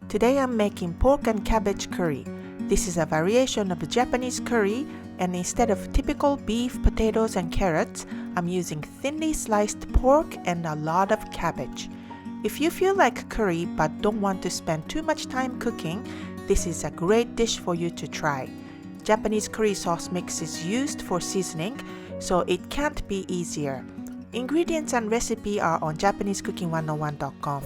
Today I'm making pork and cabbage curry. This is a variation of a Japanese curry, and instead of typical beef, potatoes, and carrots, I'm using thinly sliced pork and a lot of cabbage. If you feel like curry but don't want to spend too much time cooking, this is a great dish for you to try. Japanese curry sauce mix is used for seasoning, so it can't be easier. Ingredients and recipe are on JapaneseCooking101.com.